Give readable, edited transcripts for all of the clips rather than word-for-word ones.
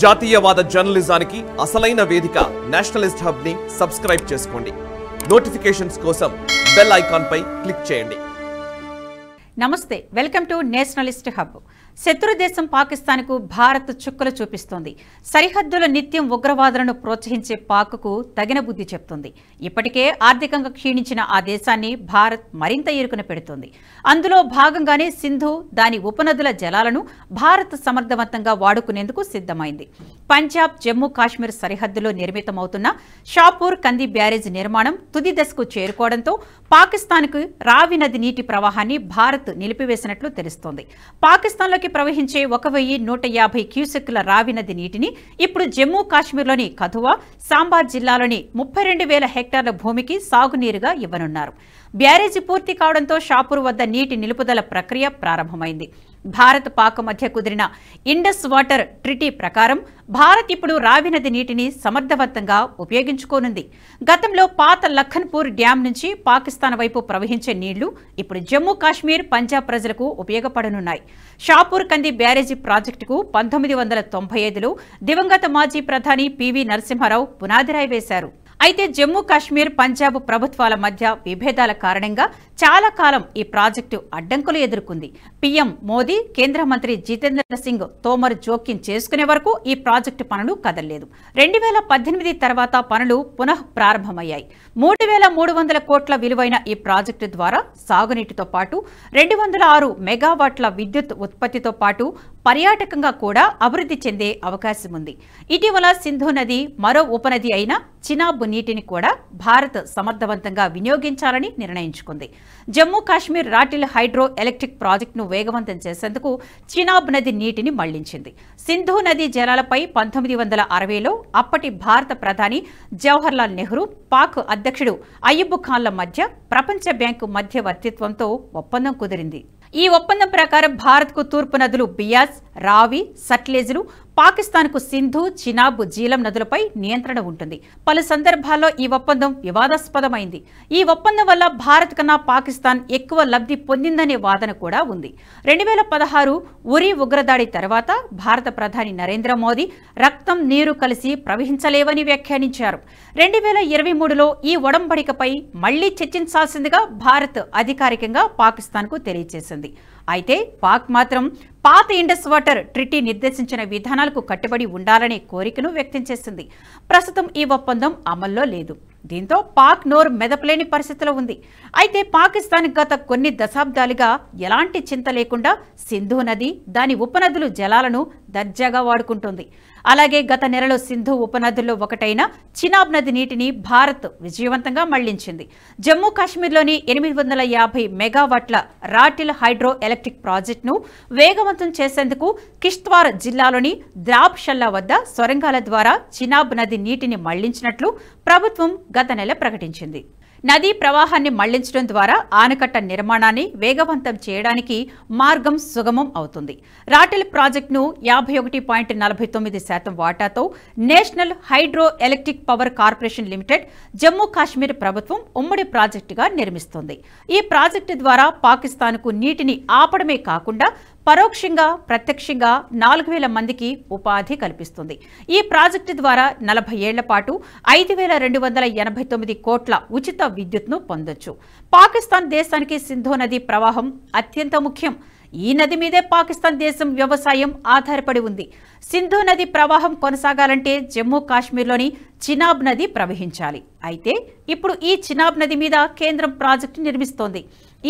జాతీయవాద జర్నలిజానికి అసలైన వేదిక నేషనలిస్ట్ హబ్ ని సబ్స్క్రైబ్ చేసుకోండి. నోటిఫికేషన్స్ కోసం బెల్ ఐకాన్ పై క్లిక్ చేయండి. నమస్తే, వెల్కమ్ టు నేషనలిస్ట్ హబ్. శత్రు దేశం పాకిస్తాన్కు భారత్ చుక్కలు చూపిస్తోంది. సరిహద్దుల నిత్యం ఉగ్రవాదులను ప్రోత్సహించే పాక్కు తగిన బుద్ధి చెప్తుంది. ఇప్పటికే ఆర్థికంగా క్షీణించిన ఆ దేశాన్ని భారత్ మరింత ఇరుకున పెడుతోంది. అందులో భాగంగానే సింధు, దాని ఉపనదుల జలాలను భారత్ సమర్థవంతంగా వాడుకునేందుకు సిద్ధమైంది. పంజాబ్, జమ్మూ కాశ్మీర్ సరిహద్దులో నిర్మితమవుతున్న షాపూర్ కంది బ్యారేజ్ నిర్మాణం తుది దశకు చేరుకోవడంతో పాకిస్తాన్కు రావి నది నీటి ప్రవాహాన్ని భారత్ నిలిపివేసినట్లు తెలుస్తోంది. పాకిస్తాన్లోకి ప్రవహించే 1150 క్యూసెక్కుల రావి నది నీటిని ఇప్పుడు జమ్మూ కాశ్మీర్లోని కథువా, సాంబా జిల్లాలోని 32,000 హెక్టార్ల భూమికి సాగునీరుగా ఇవ్వనున్నారు. బ్యారేజీ పూర్తి కావడంతో షాపూర్ వద్ద నీటి నిలుపుదల ప్రక్రియ ప్రారంభమైంది. భారత్ పాక్ మధ్య కుదిరిన ఇండస్ వాటర్ ట్రిటీ ప్రకారం భారత్ ఇప్పుడు రావి నది నీటిని సమర్థవంతంగా ఉపయోగించుకోనుంది. గతంలో పాత లఖన్పూర్ డ్యాం నుంచి పాకిస్తాన్ వైపు ప్రవహించే నీళ్లు ఇప్పుడు జమ్మూ కాశ్మీర్, పంజాబ్ ప్రజలకు ఉపయోగపడనున్నాయి. షాపూర్ కంది బ్యారేజీ ప్రాజెక్టుకు 1995లో దివంగత మాజీ ప్రధాని పివి నరసింహారావు పునాదిరాయి వేశారు. అయితే జమ్మూ కాశ్మీర్, పంజాబ్ ప్రభుత్వాల మధ్య విభేదాల కారణంగా చాలా కాలం ఈ ప్రాజెక్టు అడ్డంకులు ఎదుర్కొంది. పీఎం మోదీ, కేంద్ర మంత్రి జితేంద్ర సింగ్ తోమర్ జోక్యం చేసుకునే వరకు ఈ ప్రాజెక్టు పనులు కదలలేదు. 2018 తర్వాత పనులు పునః ప్రారంభమయ్యాయి. 3,300 కోట్ల విలువైన ఈ ప్రాజెక్టు ద్వారా సాగునీటితో పాటు 206 మెగావాట్ల విద్యుత్ ఉత్పత్తితో పాటు పర్యాటకంగా కూడా అభివృద్ధి చెందే అవకాశం ఉంది. ఇటీవల సింధు నది మరో ఉపనది అయిన చినాబ్ నీటిని కూడా భారత్ సమర్థవంతంగా వినియోగించాలని నిర్ణయించుకుంది. Jammu Kashmir rattle hydro electric ప్రాజెక్టును వేగవంతం చేసేందుకు చినాబ్ నది నీటిని మళ్లించింది. సింధు నది జలాలపై 1960లో అప్పటి భారత ప్రధాని జవహర్లాల్ నెహ్రూ, పాక్ అధ్యక్షుడు అయ్యూబ్ ఖాన్ల మధ్య ప్రపంచ బ్యాంకు మధ్యవర్తిత్వంతో ఒప్పందం కుదిరింది. ఈ ఒప్పందం ప్రకారం భారత్కు తూర్పు నదులు బియాస్, రావి, సట్లెజ్లు, పాకిస్తాన్కు సింధు, చినాబ్, జీలం నదులపై నియంత్రణ ఉంటుంది. పలు సందర్భాల్లో ఈ ఒప్పందం వివాదాస్పదమైంది. ఈ ఒప్పందం వల్ల భారత్ కన్నా పాకిస్తాన్ ఎక్కువ లబ్ధి పొందిందనే వాదన కూడా ఉంది. 2016 ఉరి ఉగ్రదాడి తర్వాత భారత ప్రధాని నరేంద్ర మోదీ రక్తం, నీరు కలిసి ప్రవహించలేవని వ్యాఖ్యానించారు. 2023లో ఈ ఒడంబడికపై మళ్లీ చర్చించాల్సిందిగా భారత్ అధికారికంగా పాకిస్తాన్కు తెలియజేసింది. అయితే పాక్ మాత్రం పాత ఇండస్ వాటర్ ట్రిటీ నిర్దేశించిన విధానాలకు కట్టుబడి ఉండాలనే కోరికను వ్యక్తం చేసింది. ప్రస్తుతం ఈ ఒప్పందం అమల్లో లేదు. దీంతో పాక్ నోరు మెదపలేని పరిస్థితిలో ఉంది. అయితే పాకిస్తాన్ గత కొన్ని దశాబ్దాలుగా ఎలాంటి చింత లేకుండా సింధు నది, దాని ఉపనదులు జలాలను దర్జాగా వాడుకుంటోంది. అలాగే గత నెలలో సింధు ఉపనదుల్లో ఒకటైన చినాబ్ నది నీటిని భారత్ విజయవంతంగా మళ్లించింది. జమ్మూ కాశ్మీర్లోని 850 మెగావాట్ల రాటిల్ హైడ్రో ఎలక్ట్రిక్ ప్రాజెక్టును వేగవంతం చేసేందుకు కిష్త్వార్ జిల్లాలోని ద్రాబ్ షల్లా వద్ద సొరంగాల ద్వారా చినాబ్ నది నీటిని మళ్లించినట్లు ప్రభుత్వం గత నెల ప్రకటించింది. నదీ ప్రవాహాన్ని మళ్లించడం ద్వారా ఆనకట్ట నిర్మాణాన్ని వేగవంతం చేయడానికి మార్గం సుగమం అవుతుంది. రాటిల్ ప్రాజెక్టును 51.49% వాటాతో national hydro electric power corporation limited, Jammu Kashmir ప్రభుత్వం ఉమ్మడి ప్రాజెక్టుగా నిర్మిస్తోంది. ఈ ప్రాజెక్టు ద్వారా పాకిస్తాన్కు నీటిని ఆపడమే కాకుండా పరోక్షంగా, ప్రత్యక్షంగా 4,000 మందికి ఉపాధి కల్పిస్తుంది. ఈ ప్రాజెక్టు ద్వారా 40 ఏళ్ల పాటు 5,289 కోట్ల ఉచిత విద్యుత్ను పొందొచ్చు. పాకిస్తాన్ దేశానికి సింధు నది ప్రవాహం అత్యంత ముఖ్యం. ఈ నది మీదే పాకిస్తాన్ దేశం వ్యవసాయం ఆధారపడి ఉంది. సింధు నది ప్రవాహం కొనసాగాలంటే జమ్మూ కాశ్మీర్లోని చినాబ్ నది ప్రవహించాలి. అయితే ఇప్పుడు ఈ చినాబ్ నది మీద కేంద్రం ప్రాజెక్టు నిర్మిస్తోంది.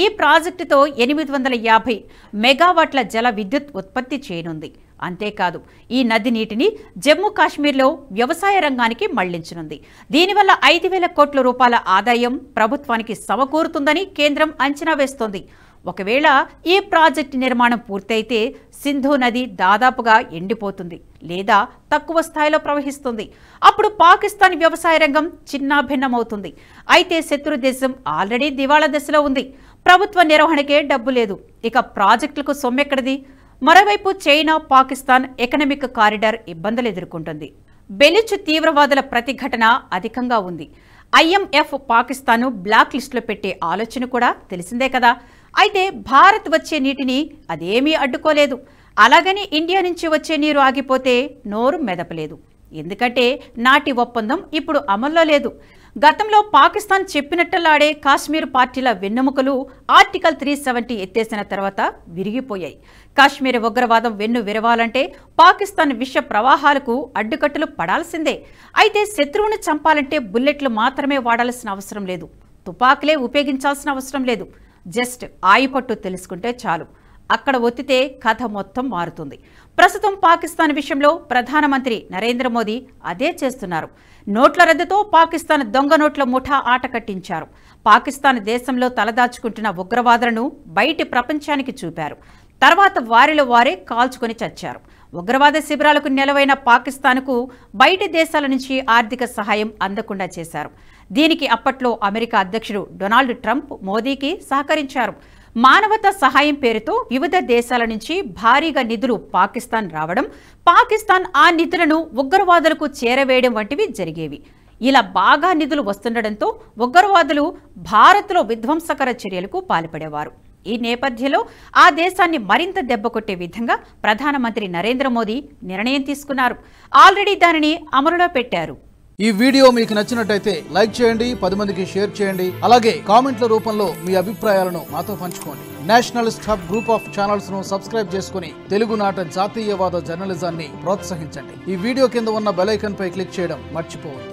ఈ ప్రాజెక్టుతో 850 మెగావాట్ల జల విద్యుత్ ఉత్పత్తి చేయనుంది. అంతేకాదు, ఈ నది నీటిని జమ్మూ కాశ్మీర్లో వ్యవసాయ రంగానికి మళ్లించనుంది. దీనివల్ల 5,000 కోట్ల రూపాయల ఆదాయం ప్రభుత్వానికి సమకూరుతుందని కేంద్రం అంచనా వేస్తోంది. ఒకవేళ ఈ ప్రాజెక్టు నిర్మాణం పూర్తయితే సింధు నది దాదాపుగా ఎండిపోతుంది లేదా తక్కువ స్థాయిలో ప్రవహిస్తుంది. అప్పుడు పాకిస్తాన్ వ్యవసాయ రంగం చిన్నాభిన్నమవుతుంది. అయితే శత్రు దేశం ఆల్రెడీ దివాళా దశలో ఉంది. ప్రభుత్వ నిర్వహణకే డబ్బు లేదు. ఇక ప్రాజెక్టులకు సొమ్మెక్కడిది? మరోవైపు చైనా, పాకిస్తాన్ ఎకనామిక్ కారిడార్ ఇబ్బందులు ఎదుర్కొంటుంది. బెలుచ్ తీవ్రవాదుల ప్రతిఘటన అధికంగా ఉంది. IMF పాకిస్తాన్ బ్లాక్ లిస్టులో పెట్టే ఆలోచన కూడా తెలిసిందే కదా. అయితే భారత్ వచ్చే నీటిని అదేమీ అడ్డుకోలేదు. అలాగని ఇండియా నుంచి వచ్చే నీరు ఆగిపోతే నోరు మెదపలేదు. ఎందుకంటే నాటి ఒప్పందం ఇప్పుడు అమల్లో లేదు. గతంలో పాకిస్తాన్ చెప్పినట్టలాడే కాశ్మీర్ పార్టీల వెన్నెముకలు ఆర్టికల్ 370 ఎత్తేసిన తర్వాత విరిగిపోయాయి. కాశ్మీర్ ఉగ్రవాదం వెన్ను విరవాలంటే పాకిస్తాన్ విష ప్రవాహాలకు అడ్డుకట్టలు పడాల్సిందే. అయితే శత్రువును చంపాలంటే బుల్లెట్లు మాత్రమే వాడాల్సిన అవసరం లేదు, తుపాకులే ఉపయోగించాల్సిన అవసరం లేదు. జస్ట్ ఆయుపట్టు తెలుసుకుంటే చాలు. అక్కడ ఒత్తితే కథ మొత్తం మారుతుంది. ప్రస్తుతం పాకిస్తాన్ విషయంలో ప్రధానమంత్రి నరేంద్ర మోదీ అదే చేస్తున్నారు. నోట్ల రద్దుతో పాకిస్తాన్ దొంగ నోట్ల ముఠా ఆట కట్టించారు. పాకిస్తాన్ దేశంలో తలదాచుకుంటున్న ఉగ్రవాదులను బయటి ప్రపంచానికి చూపారు. తర్వాత వారిలో వారే కాల్చుకొని చచ్చారు. ఉగ్రవాద శిబిరాలకు నెలవైన పాకిస్తాన్కు బయటి దేశాల నుంచి ఆర్థిక సహాయం అందకుండా చేశారు. దీనికి అప్పట్లో అమెరికా అధ్యక్షుడు డొనాల్డ్ ట్రంప్ మోదీకి సహకరించారు. మానవతా సహాయం పేరుతో వివిధ దేశాల నుంచి భారీగా నిధులు పాకిస్తాన్ రావడం, పాకిస్తాన్ ఆ నిధులను ఉగ్రవాదులకు చేరవేయడం వంటివి జరిగేవి. ఇలా బాగా నిధులు వస్తుండటంతో ఉగ్రవాదులు భారత్లో విధ్వంసకర చర్యలకు పాల్పడేవారు. ఈ నేపథ్యంలో ఆ దేశాన్ని మరింత దెబ్బకొట్టే విధంగా ప్రధానమంత్రి నరేంద్ర మోదీ నిర్ణయం తీసుకున్నారు. ఆల్రెడీ దానిని అమలులో పెట్టారు. ఈ వీడియో మీకు నచ్చినట్టయితే లైక్ చేయండి, 10 మందికి షేర్ చేయండి. అలాగే కామెంట్ల రూపంలో మీ అభిప్రాయాలను మాతో పంచుకోండి. Nationalist hub group of channels ను సబ్స్క్రైబ్ చేసుకుని తెలుగునాట జాతీయవాద జర్నలిజాన్ని ప్రోత్సహించండి. ఈ వీడియో కింద ఉన్న బెల్ ఐకాన్ పై క్లిక్ చేయడం మర్చిపోవద్దు.